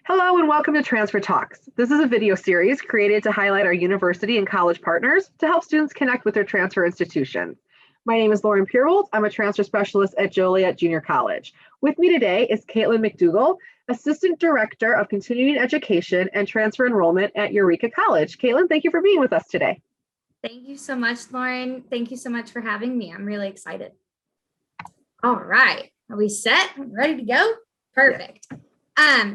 Hello and welcome to Transfer Talks. This is a video series created to highlight our university and college partners to help students connect with their transfer institutions. My name is Lauren Purewold. I'm a transfer specialist at Joliet Junior College. With me today is Katelyn McDougall, Assistant Director of Continuing Education and Transfer Enrollment at Eureka College. Katelyn, thank you for being with us today. Thank you so much, Lauren. Thank you so much for having me. I'm really excited. All right, are we set? Ready to go? Perfect.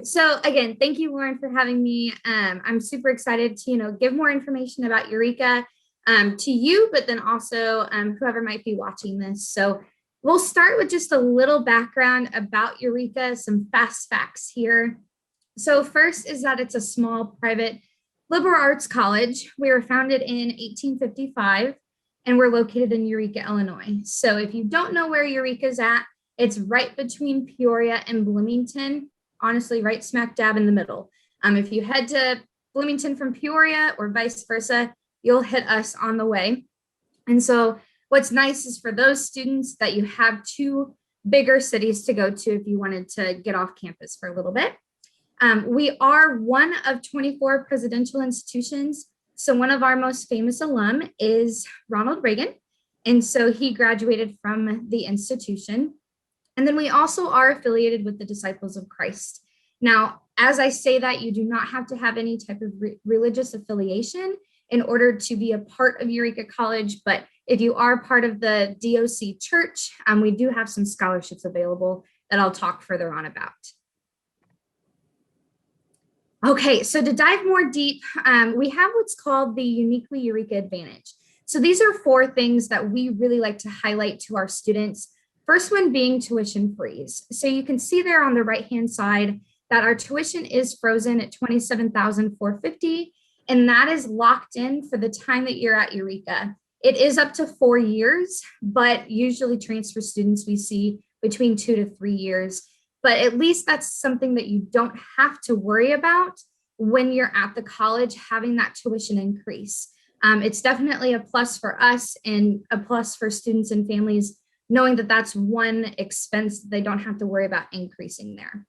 So again, thank you, Lauren, for having me. I'm super excited to, give more information about Eureka to you, but then also whoever might be watching this. So we'll start with just a little background about Eureka, some fast facts here. So first is that it's a small private liberal arts college. We were founded in 1855 and we're located in Eureka, Illinois. So if you don't know where Eureka's at, it's right between Peoria and Bloomington. Honestly, right smack dab in the middle. If you head to Bloomington from Peoria or vice versa, you'll hit us on the way. And so what's nice is for those students that you have two bigger cities to go to if you wanted to get off campus for a little bit. We are one of 24 presidential institutions. So one of our most famous alum is Ronald Reagan. And so he graduated from the institution. And then we also are affiliated with the Disciples of Christ. Now, as I say that, you do not have to have any type of religious affiliation in order to be a part of Eureka College. But if you are part of the DOC Church, we do have some scholarships available that I'll talk further on about. Okay, so to dive more deep, we have what's called the Uniquely Eureka Advantage. So these are four things that we really like to highlight to our students. First one being tuition freeze. So you can see there on the right-hand side that our tuition is frozen at $27,450, and that is locked in for the time that you're at Eureka. It is up to 4 years, but usually transfer students we see between 2 to 3 years. But at least that's something that you don't have to worry about when you're at the college having that tuition increase. It's definitely a plus for us and a plus for students and families knowing that that's one expense that they don't have to worry about increasing there.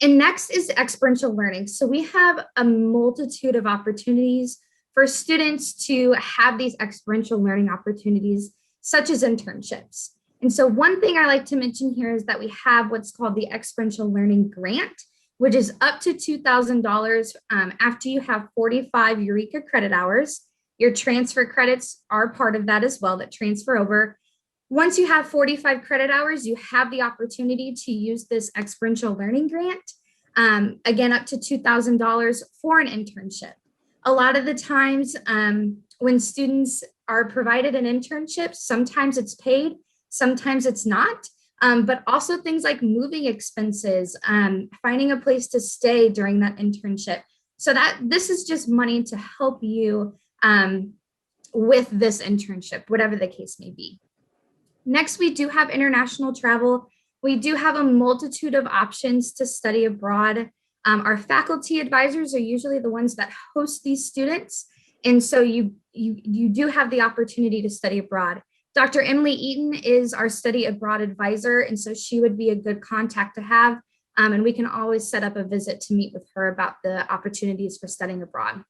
And next is experiential learning. So we have a multitude of opportunities for students to have these experiential learning opportunities, such as internships. And so one thing I like to mention here is that we have what's called the Experiential Learning Grant, which is up to $2,000 after you have 45 Eureka credit hours. Your transfer credits are part of that as well that transfer over. Once you have 45 credit hours, you have the opportunity to use this experiential learning grant, again, up to $2,000 for an internship. A lot of the times when students are provided an internship, sometimes it's paid, sometimes it's not, but also things like moving expenses, finding a place to stay during that internship. So that this is just money to help you with this internship, whatever the case may be. Next, we do have international travel. We do have a multitude of options to study abroad. Our faculty advisors are usually the ones that host these students. And so you do have the opportunity to study abroad. Dr. Emily Eaton is our study abroad advisor. And so she would be a good contact to have. And we can always set up a visit to meet with her about the opportunities for studying abroad. And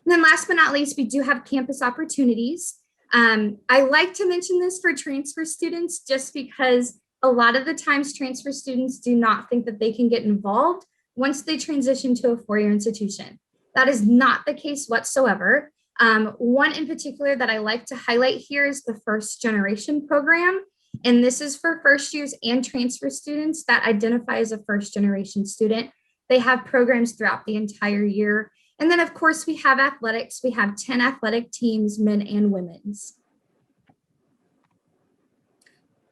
then last but not least, we do have campus opportunities. I like to mention this for transfer students just because a lot of the times transfer students do not think that they can get involved once they transition to a four-year institution. That is not the case whatsoever. One in particular that I like to highlight here is the First Generation program. And this is for first years and transfer students that identify as a first generation student. They have programs throughout the entire year. And then, of course, we have athletics. We have 10 athletic teams, men and women's.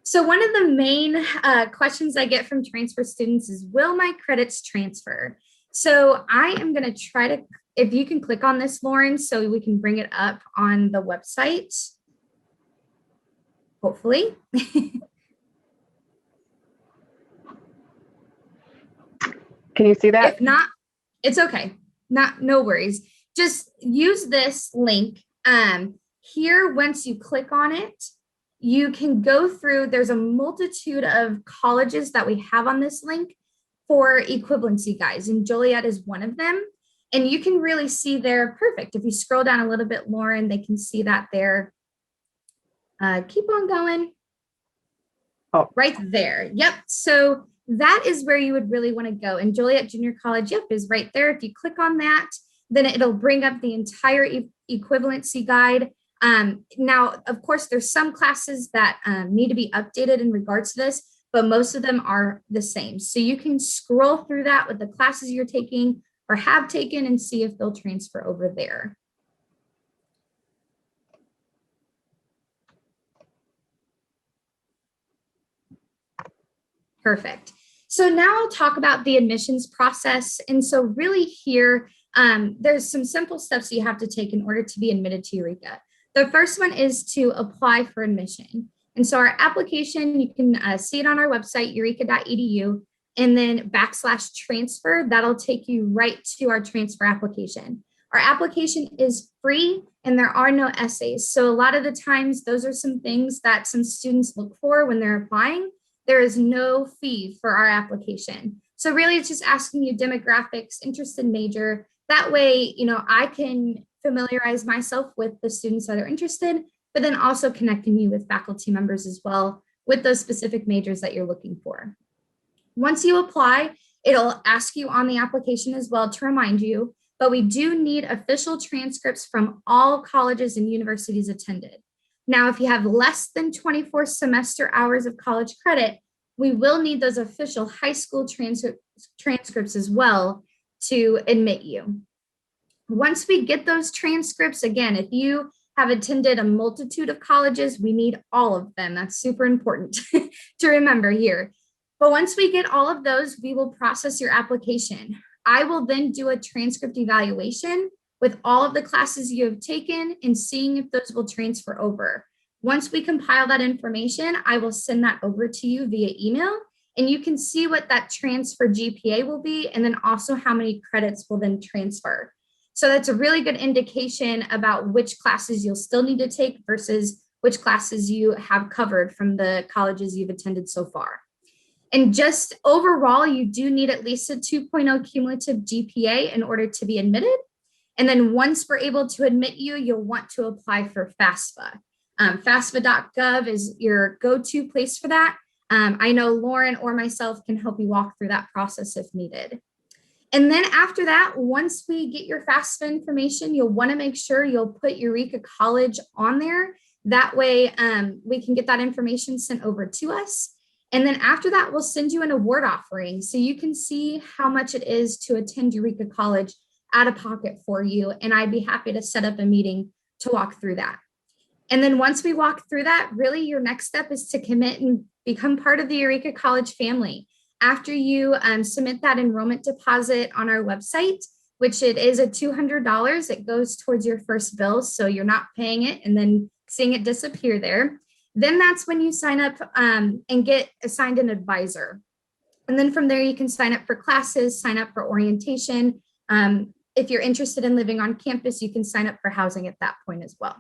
So one of the main questions I get from transfer students is, will my credits transfer? So I am going to try to, if you can click on this, Lauren, so we can bring it up on the website, hopefully. Can you see that? If not, it's okay. No worries. Just use this link. Here, once you click on it, you can go through, there's a multitude of colleges that we have on this link. for equivalency guides, and Joliet is one of them. And you can really see there, perfect. If you scroll down a little bit, Lauren, they can see that there. Keep on going. Oh, right there. Yep. So that is where you would really want to go. And Joliet Junior College, yep, is right there. If you click on that, then it'll bring up the entire equivalency guide. Now, of course, there's some classes that need to be updated in regards to this, but most of them are the same. So you can scroll through that with the classes you're taking or have taken and see if they'll transfer over there. Perfect. So now I'll talk about the admissions process. And so really here, there's some simple steps you have to take in order to be admitted to Eureka. The first one is to apply for admission. And so our application, you can see it on our website, eureka.edu, and then /transfer, that'll take you right to our transfer application. Our application is free and there are no essays. So a lot of the times, those are some things that some students look for when they're applying. There is no fee for our application. So really it's just asking you demographics, interest in major. That way, you know, I can familiarize myself with the students that are interested, but then also connecting you with faculty members as well with those specific majors that you're looking for. Once you apply, it'll ask you on the application as well to remind you, but we do need official transcripts from all colleges and universities attended. Now, if you have less than 24 semester hours of college credit, we will need those official high school transcripts as well to admit you. Once we get those transcripts, again, if you have attended a multitude of colleges, we need all of them. That's super important to remember here. But once we get all of those, we will process your application. I will then do a transcript evaluation with all of the classes you have taken and seeing if those will transfer over. Once we compile that information, I will send that over to you via email, and you can see what that transfer GPA will be, and then also how many credits will then transfer. So that's a really good indication about which classes you'll still need to take versus which classes you have covered from the colleges you've attended so far. And just overall, you do need at least a 2.0 cumulative GPA in order to be admitted. And then once we're able to admit you, you'll want to apply for FAFSA. FAFSA.gov is your go-to place for that. I know Lauren or myself can help you walk through that process if needed. And then after that, once we get your FAFSA information, you'll want to make sure you'll put Eureka College on there. That way we can get that information sent over to us. And then after that, we'll send you an award offering so you can see how much it is to attend Eureka College out of pocket for you. And I'd be happy to set up a meeting to walk through that. And then once we walk through that, really your next step is to commit and become part of the Eureka College family. After you submit that enrollment deposit on our website, which it is a $200, it goes towards your first bill. So you're not paying it and then seeing it disappear there. Then that's when you sign up and get assigned an advisor. And then from there, you can sign up for classes, sign up for orientation. If you're interested in living on campus, you can sign up for housing at that point as well.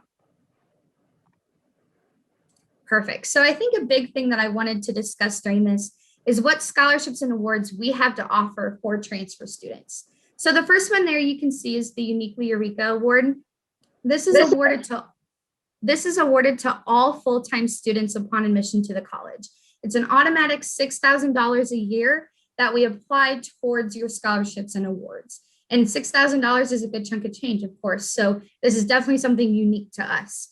Perfect. So I think a big thing that I wanted to discuss during this is what scholarships and awards we have to offer for transfer students. So the first one there you can see is the Uniquely Eureka Award. This is awarded to all full-time students upon admission to the college. It's an automatic $6,000 a year that we apply towards your scholarships and awards. And $6,000 is a good chunk of change, of course. So this is definitely something unique to us.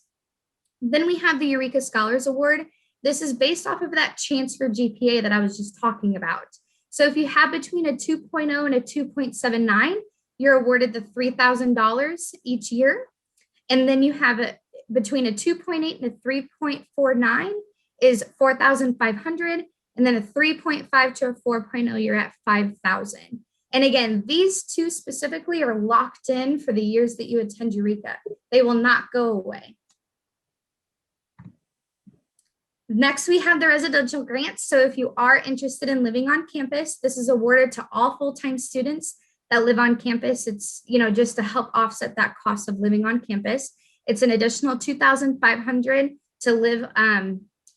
Then we have the Eureka Scholars Award. This is based off of that transfer GPA that I was just talking about. So if you have between a 2.0 and a 2.79, you're awarded the $3,000 each year. And then you have it between a 2.8 and a 3.49 is 4,500. And then a 3.5 to a 4.0, you're at 5,000. And again, these two specifically are locked in for the years that you attend Eureka. They will not go away. Next, we have the residential grants. So if you are interested in living on campus, this is awarded to all full-time students that live on campus. It's, you know, just to help offset that cost of living on campus. It's an additional $2,500 to live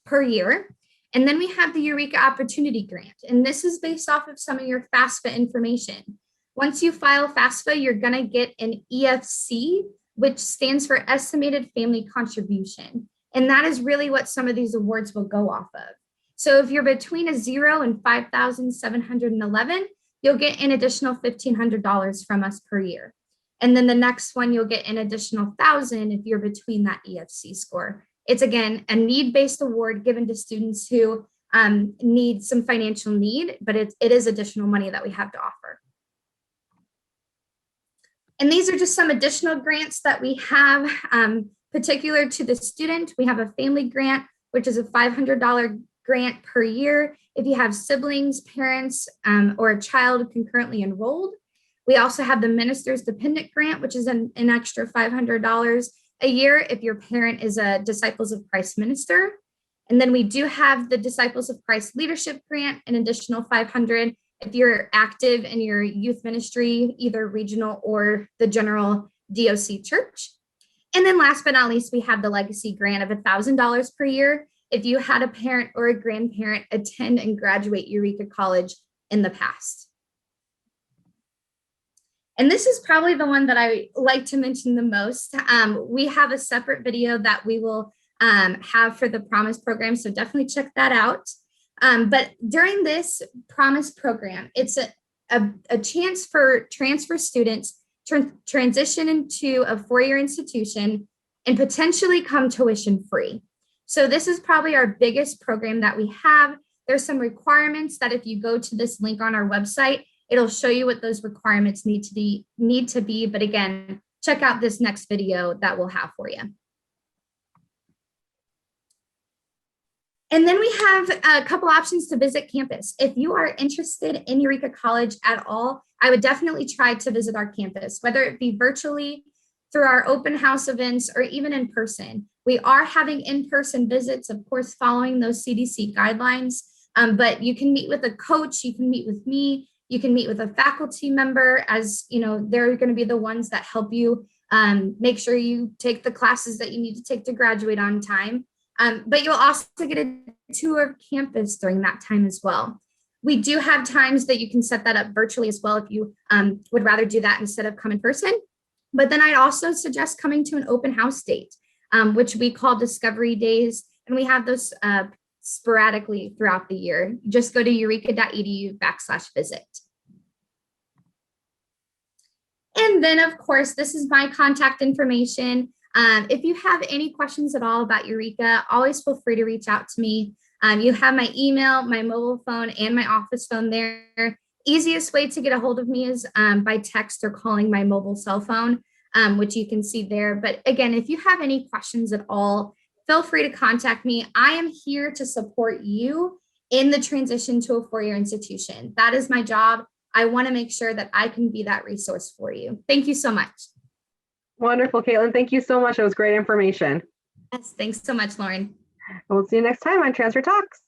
per year. And then we have the Eureka Opportunity Grant. And this is based off of some of your FAFSA information. Once you file FAFSA, you're going to get an EFC, which stands for Estimated Family Contribution. And that is really what some of these awards will go off of. So if you're between a 0 and 5,711, you'll get an additional $1,500 from us per year. And then the next one, you'll get an additional 1,000 if you're between that EFC score. It's, again, a need-based award given to students who need some financial need, but it is additional money that we have to offer. And these are just some additional grants that we have particular to the student. We have a family grant, which is a $500 grant per year if you have siblings, parents, or a child concurrently enrolled. We also have the Minister's Dependent Grant, which is an extra $500 a year if your parent is a Disciples of Christ minister. And then we do have the Disciples of Christ Leadership Grant, an additional $500 if you're active in your youth ministry, either regional or the general DOC church. And then last but not least, we have the Legacy Grant of $1,000 per year if you had a parent or a grandparent attend and graduate Eureka College in the past. And this is probably the one that I like to mention the most. We have a separate video that we will have for the Promise program, so definitely check that out. But during this Promise program, it's a chance for transfer students to transition into a four-year institution and potentially come tuition free. So this is probably our biggest program that we have. There's some requirements that if you go to this link on our website, it'll show you what those requirements need to be. But again, check out this next video that we'll have for you. And then we have a couple options to visit campus. If you are interested in Eureka College at all, I would definitely try to visit our campus, whether it be virtually, through our open house events, or even in person. We are having in-person visits, of course, following those CDC guidelines, but you can meet with a coach, you can meet with me, you can meet with a faculty member, as you know, they're going to be the ones that help you make sure you take the classes that you need to take to graduate on time. But you'll also get a tour of campus during that time as well. We do have times that you can set that up virtually as well if you would rather do that instead of come in person. But then I'd also suggest coming to an open house date, which we call Discovery Days. And we have those sporadically throughout the year. Just go to eureka.edu/visit. And then, of course, this is my contact information. If you have any questions at all about Eureka, always feel free to reach out to me. You have my email, my mobile phone, and my office phone there. Easiest way to get a hold of me is by text or calling my mobile cell phone, which you can see there. But again, if you have any questions at all, feel free to contact me. I am here to support you in the transition to a four-year institution. That is my job. I want to make sure that I can be that resource for you. Thank you so much. Wonderful, Katelyn. Thank you so much. It was great information. Yes, thanks so much, Lauren. We'll see you next time on Transfer Talks.